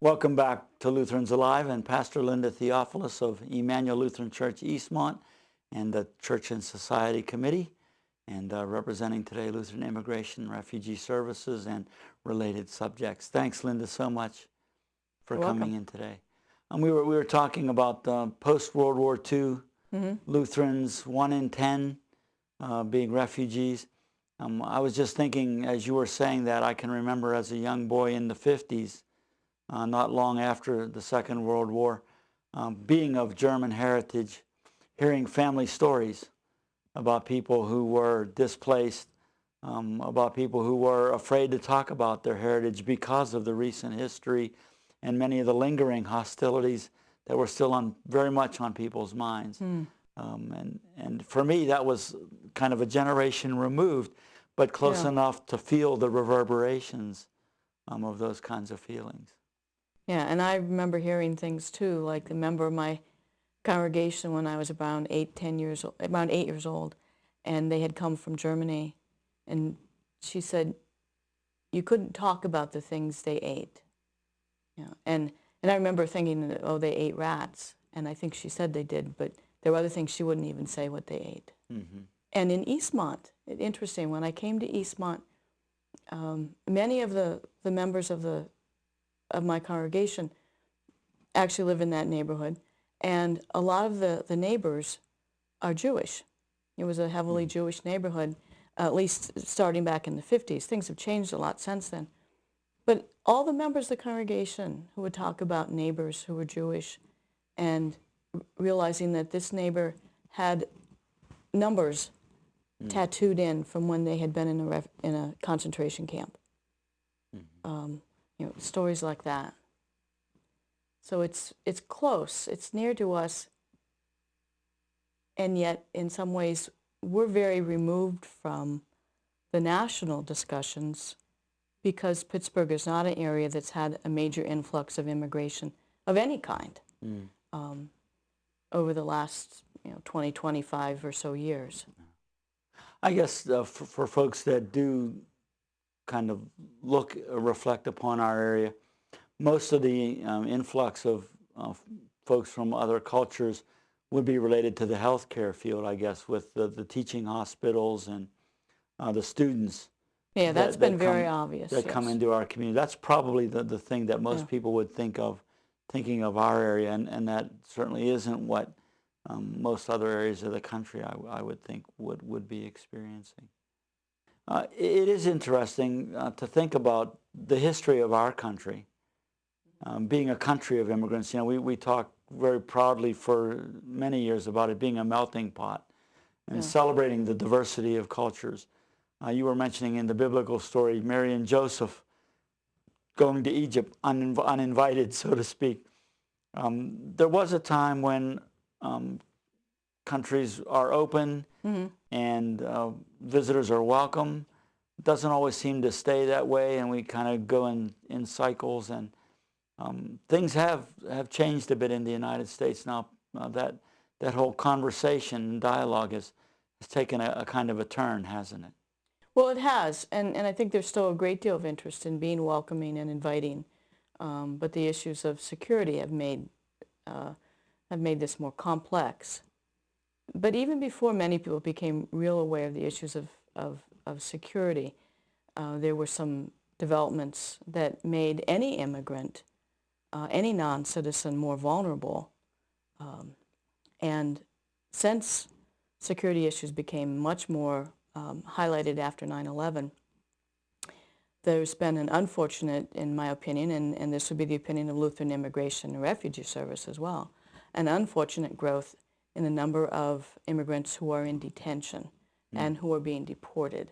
Welcome back to Lutherans Alive and Pastor Linda Theophilus of Emmanuel Lutheran Church Eastmont and the Church and Society Committee, and representing today Lutheran Immigration, Refugee Services, and related subjects. Thanks, Linda, so much for coming in today. We were talking about post-World War II Lutherans, 1 in 10 being refugees. I was just thinking, as you were saying that, I can remember as a young boy in the 50s, not long after the Second World War, being of German heritage, hearing family stories about people who were displaced, about people who were afraid to talk about their heritage because of the recent history and many of the lingering hostilities that were still very much on people's minds. And for me, that was kind of a generation removed, but close enough to feel the reverberations of those kinds of feelings. Yeah, and I remember hearing things too, like a member of my congregation when I was around 8 years old, and they had come from Germany, and she said, you couldn't talk about the things they ate. Yeah, and I remember thinking, oh, they ate rats, and I think she said they did, but there were other things she wouldn't even say what they ate. And in Eastmont, interesting, when I came to Eastmont, many of the members of my congregation actually live in that neighborhood, and a lot of the neighbors are Jewish. It was a heavily Jewish neighborhood, at least starting back in the 50s. Things have changed a lot since then. But all the members of the congregation who would talk about neighbors who were Jewish and realizing that this neighbor had numbers tattooed in from when they had been in a concentration camp. You know, stories like that. So it's close, it's near to us, and yet in some ways we're very removed from the national discussions because Pittsburgh is not an area that's had a major influx of immigration of any kind over the last 20, 25 or so years. I guess for folks that do kind of reflect upon our area, most of the influx of folks from other cultures would be related to the healthcare field, I guess, with the teaching hospitals and the students. Yeah, that's been very obvious. That come into our community. That's probably the thing that most people would think of, thinking of our area, and that certainly isn't what most other areas of the country, I would think, would be experiencing. It is interesting to think about the history of our country, being a country of immigrants. You know, we talk very proudly for many years about it being a melting pot and celebrating the diversity of cultures. You were mentioning in the biblical story Mary and Joseph going to Egypt uninvited, so to speak. There was a time when countries are open and visitors are welcome. It doesn't always seem to stay that way, and we kind of go in cycles, and things have changed a bit in the United States now. That whole conversation and dialogue has taken a kind of a turn, hasn't it? Well, it has, and I think there's still a great deal of interest in being welcoming and inviting, but the issues of security have made this more complex. But even before many people became real aware of the issues of security, there were some developments that made any immigrant, any non-citizen, more vulnerable. And since security issues became much more highlighted after 9/11, there's been an unfortunate, in my opinion, and this would be the opinion of Lutheran Immigration and Refugee Service as well, an unfortunate growth in the number of immigrants who are in detention and who are being deported.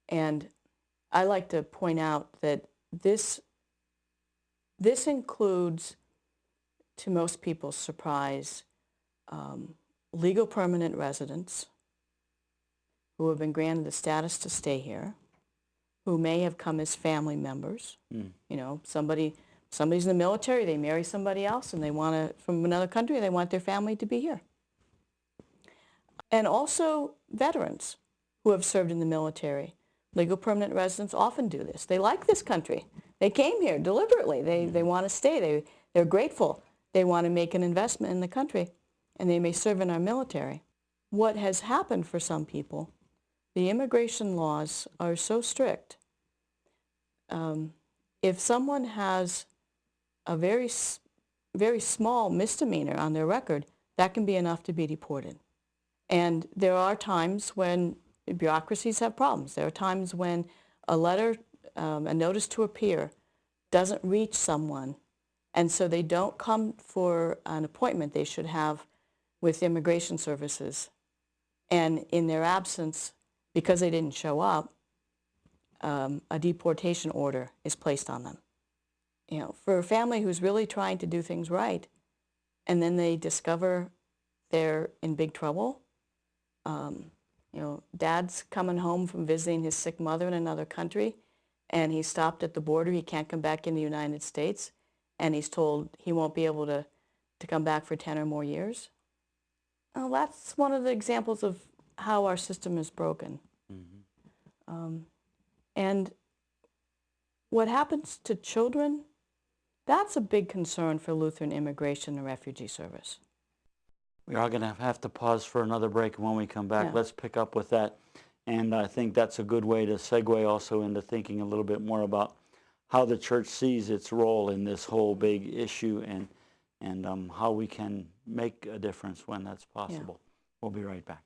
And I like to point out that this includes, to most people's surprise, legal permanent residents who have been granted the status to stay here, who may have come as family members. You know, somebody's in the military, they marry somebody else, and they from another country, they want their family to be here. And also veterans who have served in the military. Legal permanent residents often do this. They like this country. They came here deliberately. They want to stay. They're grateful. They want to make an investment in the country, and they may serve in our military. What has happened for some people, the immigration laws are so strict. If someone has a very small misdemeanor on their record, that can be enough to be deported. And there are times when bureaucracies have problems. There are times when a letter, a notice to appear, doesn't reach someone, and so they don't come for an appointment they should have with immigration services. And in their absence, because they didn't show up, a deportation order is placed on them. You know, for a family who's really trying to do things right, and then they discover they're in big trouble. You know, dad's coming home from visiting his sick mother in another country, and he's stopped at the border. He can't come back in the United States, and he's told he won't be able to come back for 10 or more years. Well, that's one of the examples of how our system is broken. Mm-hmm. And what happens to children, that's a big concern for Lutheran Immigration and Refugee Service. We are going to have to pause for another break, and when we come back, let's pick up with that. And I think that's a good way to segue also into thinking a little bit more about how the church sees its role in this whole big issue, and how we can make a difference when that's possible. We'll be right back.